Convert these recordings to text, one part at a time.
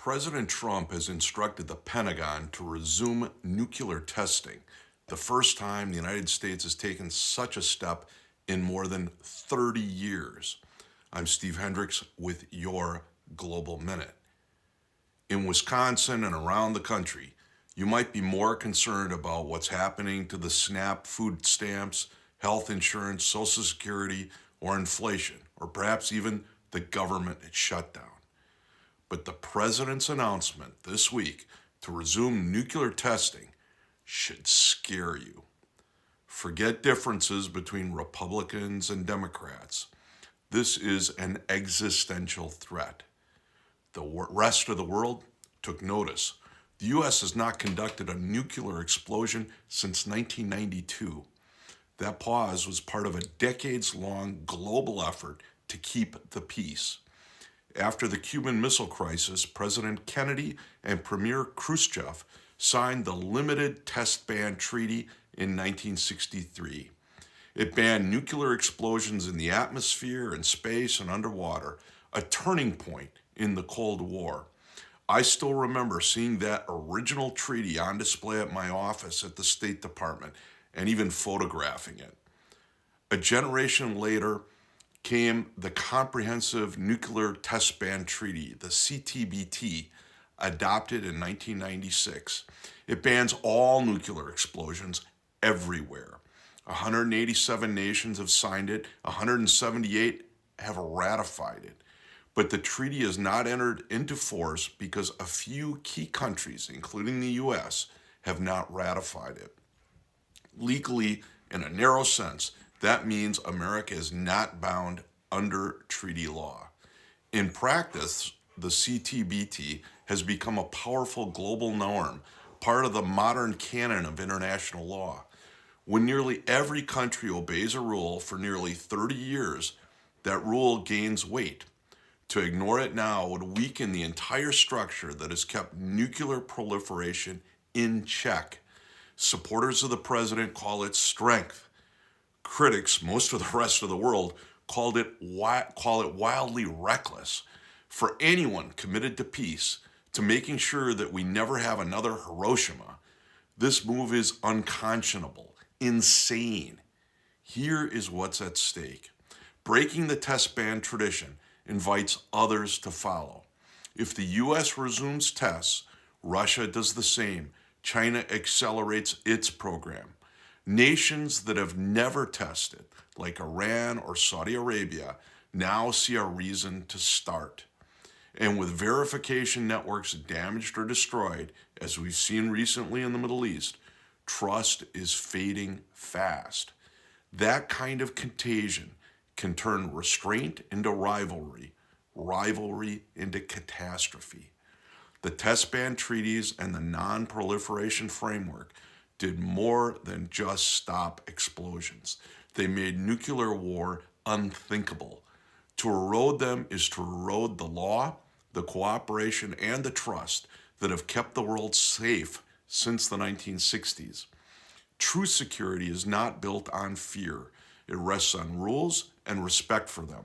President Trump has instructed the Pentagon to resume nuclear testing, the first time the United States has taken such a step in more than 30 years. I'm Steve Hendrix with your Global Minute. In Wisconsin and around the country, you might be more concerned about what's happening to the SNAP food stamps, health insurance, Social Security, or inflation, or perhaps even the government shutdown. But the president's announcement this week to resume nuclear testing should scare you. Forget differences between Republicans and Democrats. This is an existential threat. The rest of the world took notice. The U.S. has not conducted a nuclear explosion since 1992. That pause was part of a decades-long global effort to keep the peace. After the Cuban Missile Crisis, President Kennedy and Premier Khrushchev signed the Limited Test Ban Treaty in 1963. It banned nuclear explosions in the atmosphere, in space, and underwater, a turning point in the Cold War. I still remember seeing that original treaty on display at my office at the State Department and even photographing it. A generation later came the Comprehensive Nuclear Test Ban Treaty, the CTBT, adopted in 1996. It bans all nuclear explosions everywhere. 187 nations have signed it, 178 have ratified it. But the treaty has not entered into force because a few key countries, including the U.S., have not ratified it. Legally, in a narrow sense, that means America is not bound under treaty law. In practice, the CTBT has become a powerful global norm, part of the modern canon of international law. When nearly every country obeys a rule for nearly 30 years, that rule gains weight. To ignore it now would weaken the entire structure that has kept nuclear proliferation in check. Supporters of the president call it strength. Critics, most of the rest of the world, call it wildly reckless. For anyone committed to peace, to making sure that we never have another Hiroshima, this move is unconscionable, insane. Here is what's at stake. Breaking the test ban tradition invites others to follow. If the U.S. resumes tests, Russia does the same. China accelerates its program. Nations that have never tested, like Iran or Saudi Arabia, now see a reason to start. And with verification networks damaged or destroyed, as we've seen recently in the Middle East, trust is fading fast. That kind of contagion can turn restraint into rivalry, rivalry into catastrophe. The test ban treaties and the non-proliferation framework did more than just stop explosions. They made nuclear war unthinkable. To erode them is to erode the law, the cooperation, and the trust that have kept the world safe since the 1960s. True security is not built on fear. It rests on rules and respect for them.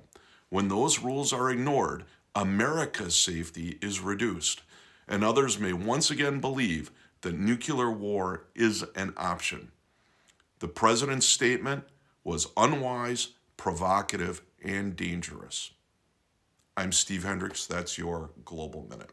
When those rules are ignored, America's safety is reduced, and others may once again believe that nuclear war is an option. The president's statement was unwise, provocative, and dangerous. I'm Steve Hendrix. That's your Global Minute.